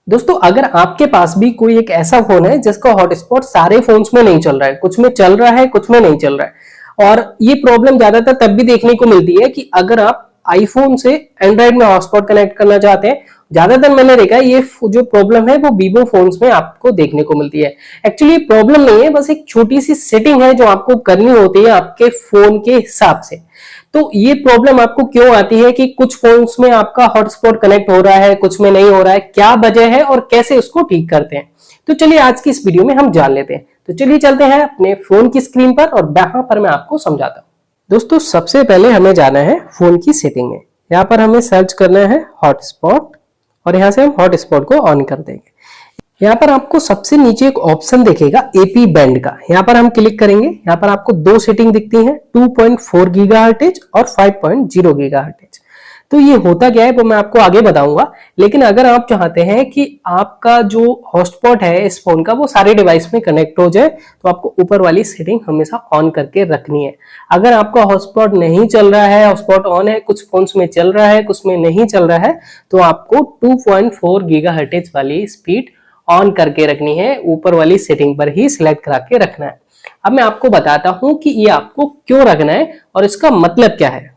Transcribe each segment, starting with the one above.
दोस्तों अगर आपके पास भी कोई एक ऐसा फोन है जिसका हॉटस्पॉट सारे फोन्स में नहीं चल रहा है, कुछ में चल रहा है कुछ में नहीं चल रहा है, और ये प्रॉब्लम ज्यादातर तब भी देखने को मिलती है कि अगर आप आईफोन से एंड्रॉइड में हॉटस्पॉट कनेक्ट करना चाहते हैं। ज्यादातर मैंने देखा है ये जो प्रॉब्लम है वो वीवो फोन्स में आपको देखने को मिलती है। एक्चुअली प्रॉब्लम नहीं है, बस एक छोटी सी सेटिंग है जो आपको करनी होती है आपके फोन के हिसाब से। तो ये प्रॉब्लम आपको क्यों आती है कि कुछ फोन्स में आपका हॉटस्पॉट कनेक्ट हो रहा है कुछ में नहीं हो रहा है, क्या वजह है और कैसे उसको ठीक करते हैं। तो चलिए आज की इस वीडियो में हम जान लेते हैं। तो चलिए चलते हैं अपने फोन की स्क्रीन पर और वहां पर मैं आपको समझाता हूं। दोस्तों सबसे पहले हमें जाना है फोन की सेटिंग में। यहाँ पर हमें सर्च करना है हॉटस्पॉट और यहाँ से हम हॉटस्पॉट को ऑन कर देंगे। यहाँ पर आपको सबसे नीचे एक ऑप्शन दिखेगा एपी बैंड का, यहाँ पर हम क्लिक करेंगे। यहाँ पर आपको दो सेटिंग दिखती हैं, 2.4 गीगाहर्ट्ज और 5.0 गीगाहर्ट्ज। तो ये होता क्या है वो मैं आपको आगे बताऊंगा, लेकिन अगर आप चाहते हैं कि आपका जो हॉटस्पॉट है इस फोन का वो सारे डिवाइस में कनेक्ट हो जाए तो आपको ऊपर वाली सेटिंग हमेशा ऑन करके रखनी है। अगर आपका हॉटस्पॉट नहीं चल रहा है, हॉटस्पॉट ऑन है, कुछ फोन्स में चल रहा है कुछ में नहीं चल रहा है, तो आपको 2.4 गीगाहर्ट्ज वाली स्पीड ऑन करके रखनी है, ऊपर वाली सेटिंग पर ही सिलेक्ट करा के रखना है। अब मैं आपको बताता हूं कि ये आपको क्यों रखना है और इसका मतलब क्या है।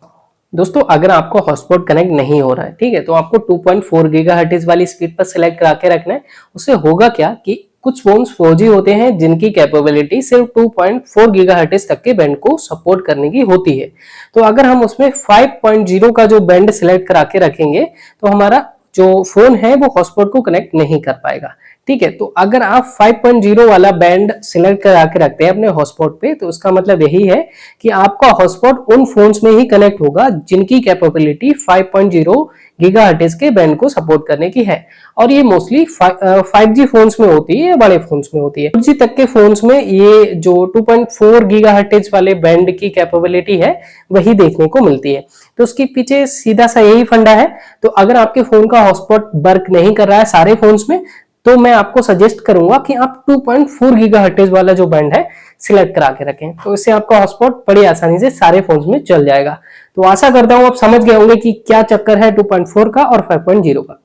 दोस्तों अगर आपको हॉटस्पॉट कनेक्ट नहीं हो रहा है, ठीक है, तो आपको 2.4 गीगाहर्ट्ज वाली स्पीड पर सिलेक्ट करा के रखना है। उससे होगा क्या कि कुछ फोन्स 4G होते हैं जिनकी कैपेबिलिटी सिर्फ 2.4 गीगाहर्ट्ज तक के बैंड को सपोर्ट करने की होती है। तो अगर हम उसमें 5.0 का जो बैंड सिलेक्ट करा के रखेंगे तो हमारा जो फोन है वो हॉटस्पॉट को कनेक्ट नहीं कर पाएगा। ठीक है, तो अगर आप 5.0 वाला बैंड सिलेक्ट करा के रखते हैं अपने हॉटस्पॉट पे तो उसका मतलब यही है कि आपका हॉटस्पॉट उन फोन्स में ही कनेक्ट होगा जिनकी कैपेबिलिटी 5.0 गीगाहर्ट्ज के बैंड को सपोर्ट करने की है। और ये मोस्टली 5G फोन्स में होती है, बड़े फोन्स में होती है। 4G तक के फोन्स में ये जो 2.4 गीगाहर्ट्ज वाले बैंड की कैपेबिलिटी है वही देखने को मिलती है। तो उसके पीछे सीधा सा यही फंडा है। तो अगर आपके फोन का हॉटस्पॉट वर्क नहीं कर रहा है सारे फोन्स में, तो मैं आपको सजेस्ट करूंगा कि आप 2.4 गीगाहर्ट्ज वाला जो बैंड है सिलेक्ट करा के रखें, तो इससे आपका हॉटस्पॉट बड़ी आसानी से सारे फोन्स में चल जाएगा। तो आशा करता हूं आप समझ गए होंगे कि क्या चक्कर है 2.4 का और 5.0 का।